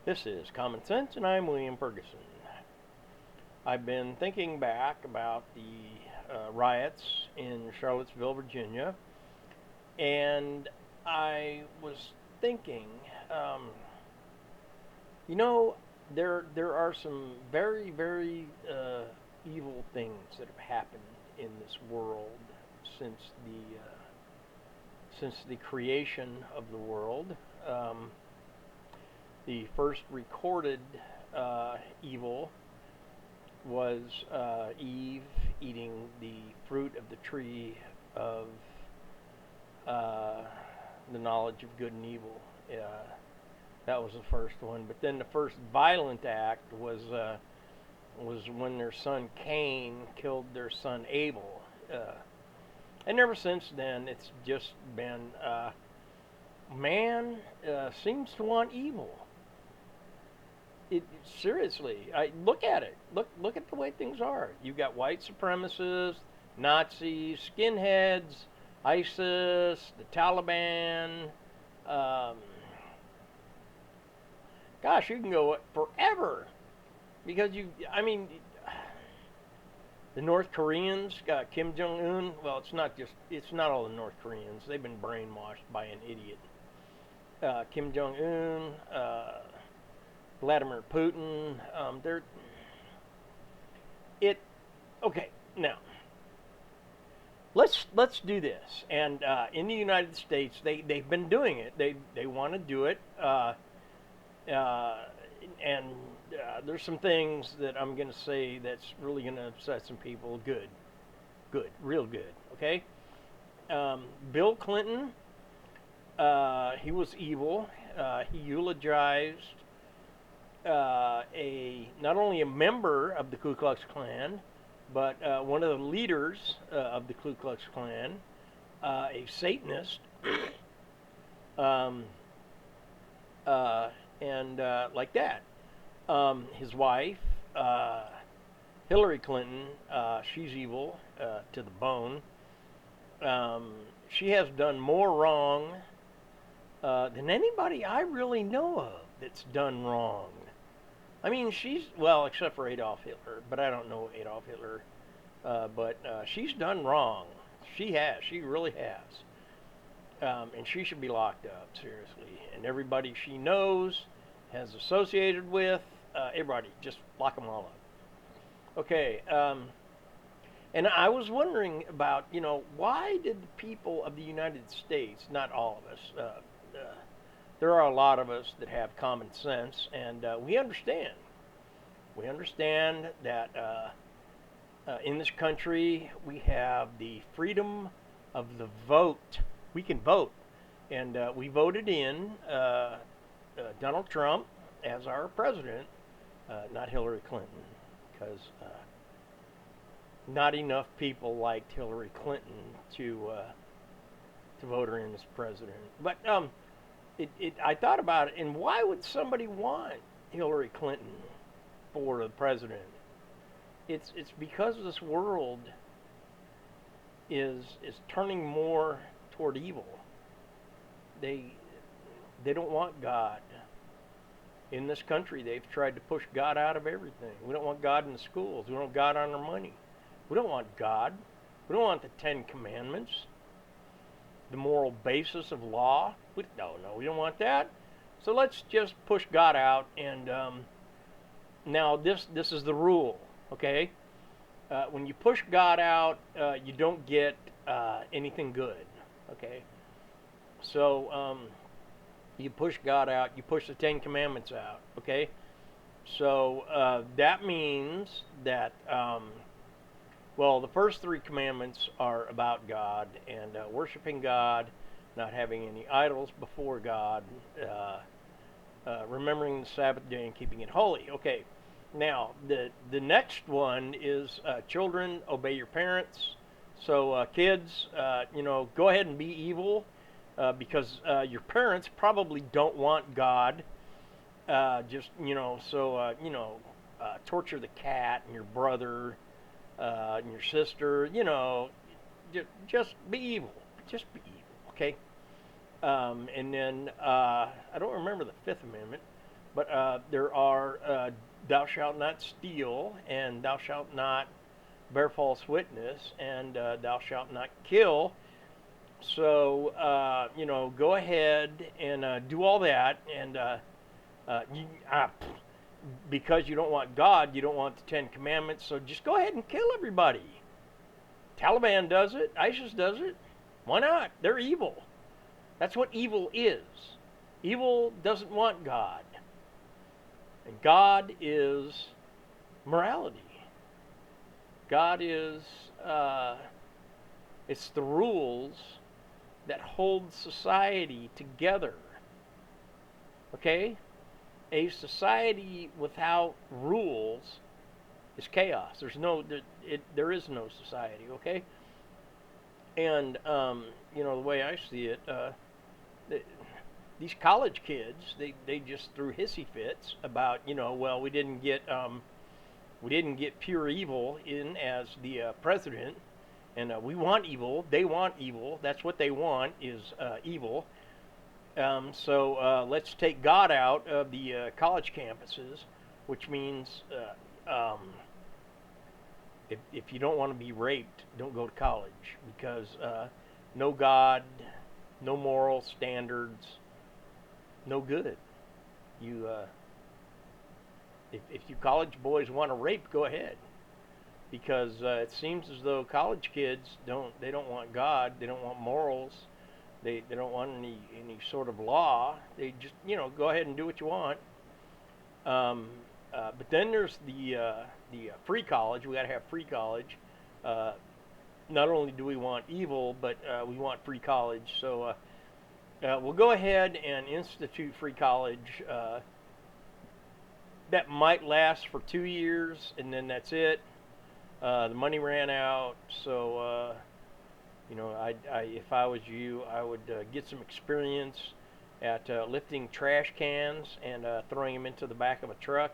This is Common Sense, and I'm William Ferguson. I've been thinking back about the riots in Charlottesville, Virginia, and I was thinking, um, you know, there are some very evil things that have happened in this world since the creation of the world. Um, the first recorded evil was Eve eating the fruit of the tree of uh, the knowledge of good and evil. Uh, that was the first one. But then the first violent act was when their son Cain killed their son Abel. And ever since then, it's just been man seems to want evil. It seriously, I look at it. Look at the way things are. You've got white supremacists, Nazis, skinheads, ISIS, the Taliban. Um, gosh, you can go forever because I mean, the North Koreans got Kim Jong Un. Well, it's not all the North Koreans. They've been brainwashed by an idiot. Kim Jong Un, Vladimir Putin. They're it. Okay, now let's do this. And in the United States, they've been doing it. They want to do it. Uh, and there's some things that I'm going to say that's really going to upset some people. Good, real good. Okay. Bill Clinton, he was evil. He eulogized a not only a member of the Ku Klux Klan, but one of the leaders of the Ku Klux Klan, a Satanist, um, and like that. His wife, Hillary Clinton, she's evil to the bone. Um, she has done more wrong than anybody I really know of that's done wrong. I mean, well, except for Adolf Hitler, but I don't know Adolf Hitler. But she's done wrong. She has. She really has. And she should be locked up, seriously. And everybody she knows, has associated with, everybody, just lock them all up. Okay. And I was wondering about, why did the people of the United States, not all of us, there are a lot of us that have common sense, and we understand. We understand that in this country we have the freedom of the vote. We can vote, and we voted in Donald Trump as our president, not Hillary Clinton, because not enough people liked Hillary Clinton to vote her in as president. But I thought about it, and why would somebody want Hillary Clinton for the president? It's because this world is turning more toward evil. They they don't want God. In this country, they've tried to push God out of everything. We don't want God in the schools. We don't want God on our money. We don't want God. We don't want the Ten Commandments, the moral basis of law. No, we don't want that. So let's just push God out. And now this is the rule, okay? When you push God out, you don't get anything good, okay? So you push God out, you push the Ten Commandments out, okay? So that means that, well, the first three commandments are about God and worshiping God, not having any idols before God, remembering the Sabbath day and keeping it holy. Okay, now the next one is children, obey your parents. So kids, go ahead and be evil because your parents probably don't want God. Torture the cat and your brother and your sister. Just be evil. Just be evil. Okay. And then I don't remember the Fifth Amendment, But there are thou shalt not steal, and thou shalt not bear false witness, and thou shalt not kill. So go ahead and do all that, and you, because you don't want God, you don't want the Ten Commandments. So just go ahead and kill everybody. Taliban does it. ISIS does it. Why not? They're evil. That's what evil is. Evil doesn't want God. And God is morality. God is, it's the rules that hold society together. Okay? A society without rules is chaos. There is no society, okay? And, the way I see it, these college kids, they just threw hissy fits about, well, we didn't get pure evil in as the president, and we want evil. They want evil. That's what they want is evil. So let's take God out of the college campuses, which means if you don't want to be raped, don't go to college, because no God, no moral standards, no good. If you college boys want to rape, go ahead, because it seems as though college kids don't want God, they don't want morals, they don't want any sort of law. They just go ahead and do what you want. But then there's the free college. We got to have free college. Not only do we want evil, but we want free college. So we'll go ahead and institute free college. That might last for 2 years, and then that's it. The money ran out, so if I was you, I would get some experience at lifting trash cans and throwing them into the back of a truck,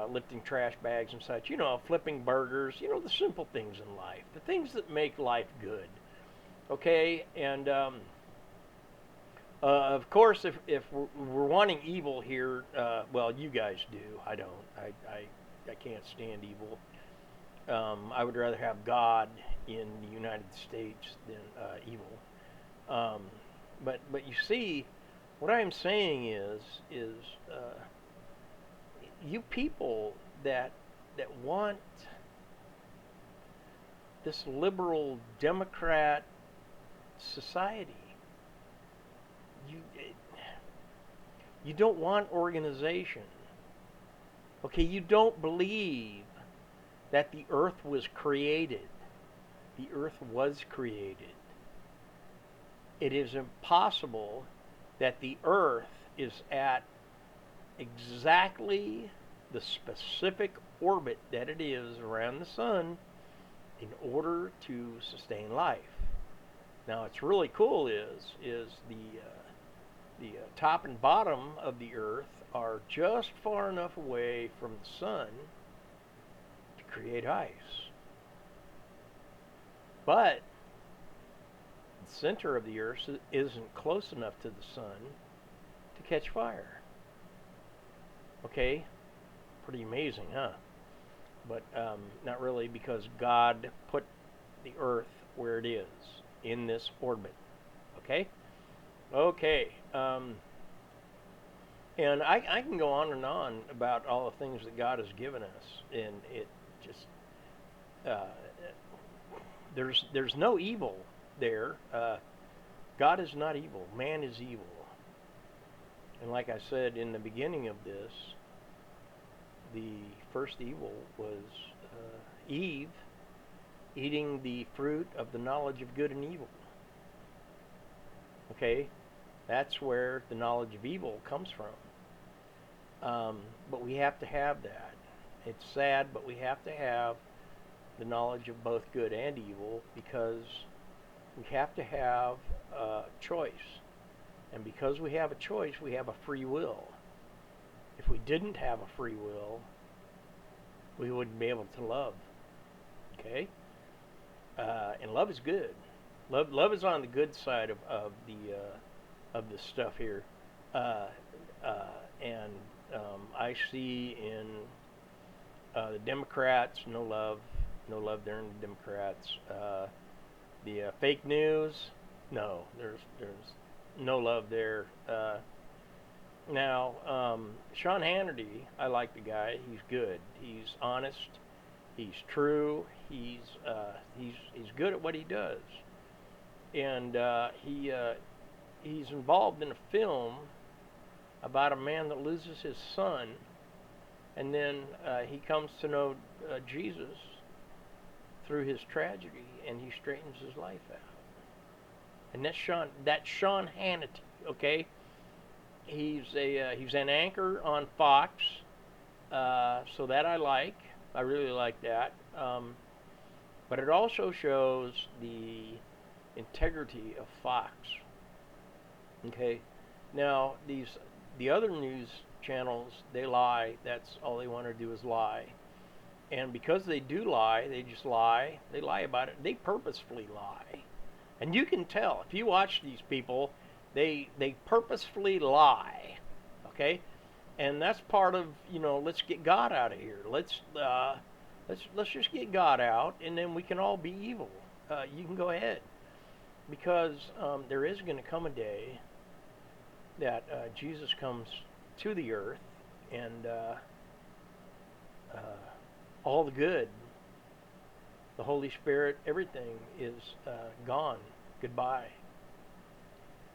lifting trash bags and such. Flipping burgers. The simple things in life, the things that make life good. Okay, and of course, if we're wanting evil here, well, you guys do. I don't. I can't stand evil. I would rather have God in the United States than evil. But you see, what I'm saying is you people that want this liberal Democrat society. You don't want organization. Okay, you don't believe that the earth was created. The earth was created. It is impossible that the earth is at exactly the specific orbit that it is around the sun in order to sustain life. Now, what's really cool is the top and bottom of the earth are just far enough away from the sun to create ice. But the center of the earth isn't close enough to the sun to catch fire. Okay? Pretty amazing, huh? But not really, because God put the earth where it is, in this orbit. Okay? Okay. And I can go on and on about all the things that God has given us, and it just there's no evil there. God is not evil. Man is evil. And like I said in the beginning of this, the first evil was Eve eating the fruit of the knowledge of good and evil. Okay? That's where the knowledge of evil comes from. But we have to have that. It's sad, but we have to have the knowledge of both good and evil, because we have to have a choice. And because we have a choice, we have a free will. If we didn't have a free will, we wouldn't be able to love. Okay? And love is good. Love is on the good side of this stuff here. and I see in the Democrats no love there in the Democrats. The fake news, no, there's no love there. Now, Sean Hannity, I like the guy. He's good. He's honest. He's true. He's good at what he does, and he's involved in a film about a man that loses his son, and then he comes to know Jesus through his tragedy, and he straightens his life out. And that's Sean Hannity. Okay, he's an anchor on Fox, so that I like. I really like that. But it also shows the integrity of Fox. Okay, now the other news channels, they lie. That's all they want to do is lie. And because they do lie, they just lie. They lie about it. They purposefully lie. And you can tell if you watch these people, they purposefully lie. Okay? And that's part of, let's get God out of here. Let's just get God out, and then we can all be evil. You can go ahead, because there is going to come a day that Jesus comes to the earth, and all the good, the Holy Spirit, everything is gone. Goodbye.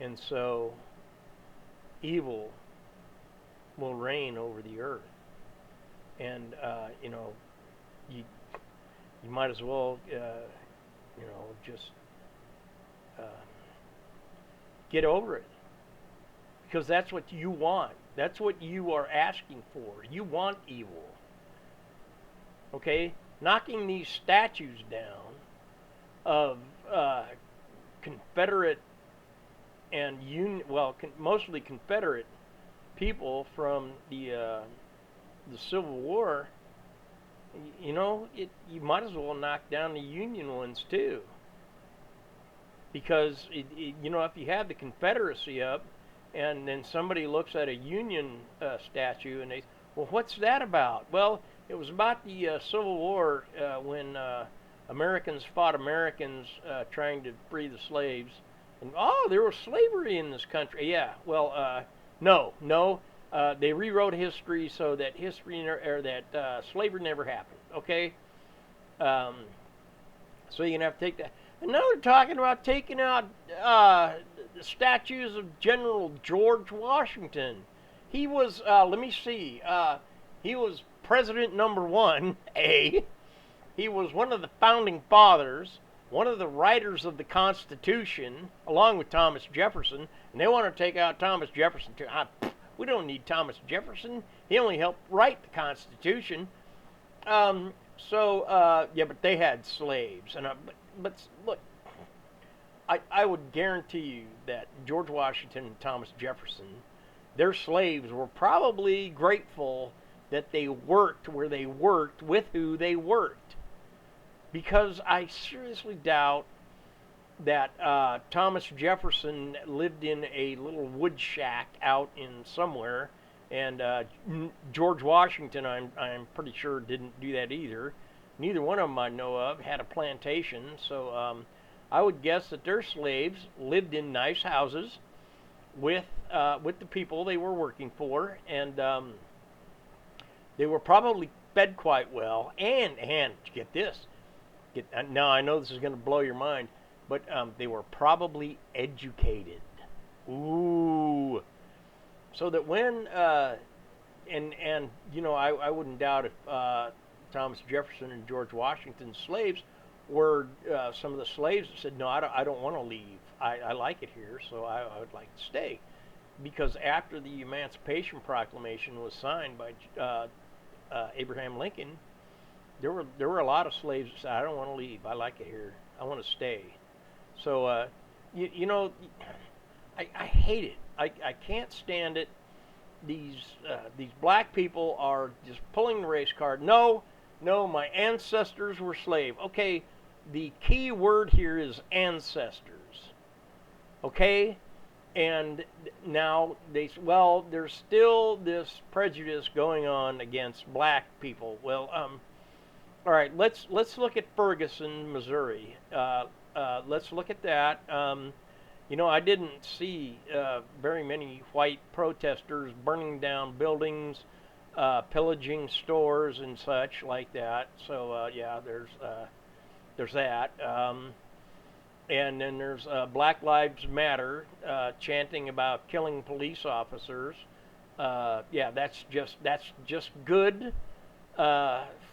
And so evil will reign over the earth. And, you might as well, just get over it. Because that's what you want. That's what you are asking for. You want evil. Okay? Knocking these statues down of Confederate and mostly Confederate people from the Civil War. You might as well knock down the Union ones too. Because if you have the Confederacy up, and then somebody looks at a Union statue and they, well, what's that about? Well, it was about the Civil War when Americans fought Americans trying to free the slaves. And there was slavery in this country. Yeah, well, no. They rewrote history so that slavery never happened. Okay, so you're gonna have to take that. And now they're talking about taking out the statues of General George Washington. He was, let me see, he was President number 1. He was one of the founding fathers, one of the writers of the Constitution, along with Thomas Jefferson. And they want to take out Thomas Jefferson too. We don't need Thomas Jefferson. He only helped write the Constitution. But they had slaves. But look, I would guarantee you that George Washington and Thomas Jefferson, their slaves were probably grateful that they worked where they worked with who they worked. Because I seriously doubt that Thomas Jefferson lived in a little wood shack out in somewhere, and George Washington, I'm pretty sure, didn't do that either. Neither one of them I know of had a plantation, so I would guess that their slaves lived in nice houses with the people they were working for, and they were probably fed quite well. And get this, now I know this is going to blow your mind, but they were probably educated. Ooh, so that when I wouldn't doubt if Thomas Jefferson and George Washington's slaves were some of the slaves that said, no, I don't want to leave. I like it here, so I would like to stay. Because after the Emancipation Proclamation was signed by Abraham Lincoln, there were a lot of slaves that said, I don't want to leave. I like it here. I want to stay. So, I hate it. I can't stand it. These black people are just pulling the race card. No, my ancestors were slaves. Okay, the key word here is ancestors. Okay? and now well, there's still this prejudice going on against black people. Well, all right, let's look at Ferguson, Missouri. Let's look at that. I didn't see very many white protesters burning down buildings, pillaging stores and such like that. So yeah, there's that. And then there's Black Lives Matter chanting about killing police officers. Yeah, that's just good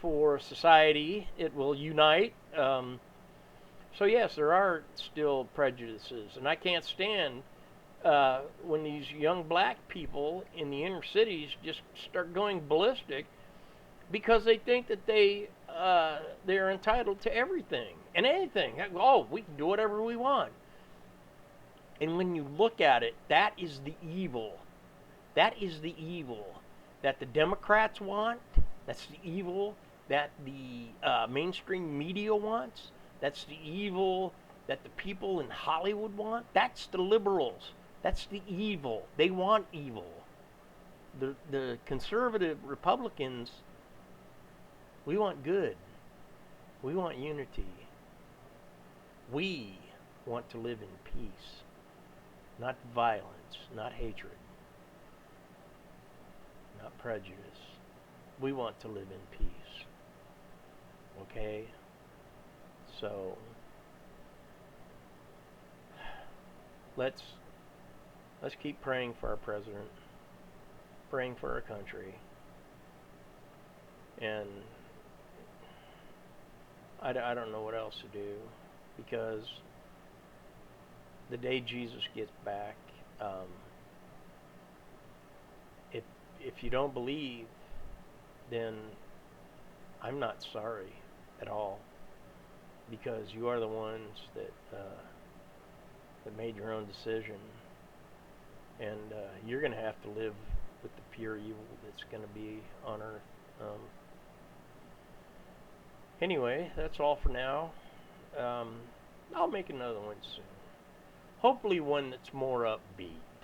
for society. It will unite. So yes, there are still prejudices, and I can't stand when these young black people in the inner cities just start going ballistic because they think that they're entitled to everything and anything. Oh, we can do whatever we want. And when you look at it, that is the evil. That is the evil that the Democrats want. That's the evil that the mainstream media wants. That's the evil that the people in Hollywood want. That's the liberals. That's the evil. They want evil. The conservative Republicans, we want good. We want unity. We want to live in peace, not violence, not hatred, not prejudice. We want to live in peace. Okay? So let's keep praying for our president, praying for our country, and I don't know what else to do, because the day Jesus gets back, if you don't believe, then I'm not sorry at all, because you are the ones that made your own decision, and you're going to have to live with the pure evil that's going to be on earth. Anyway, that's all for now. I'll make another one soon. Hopefully one that's more upbeat.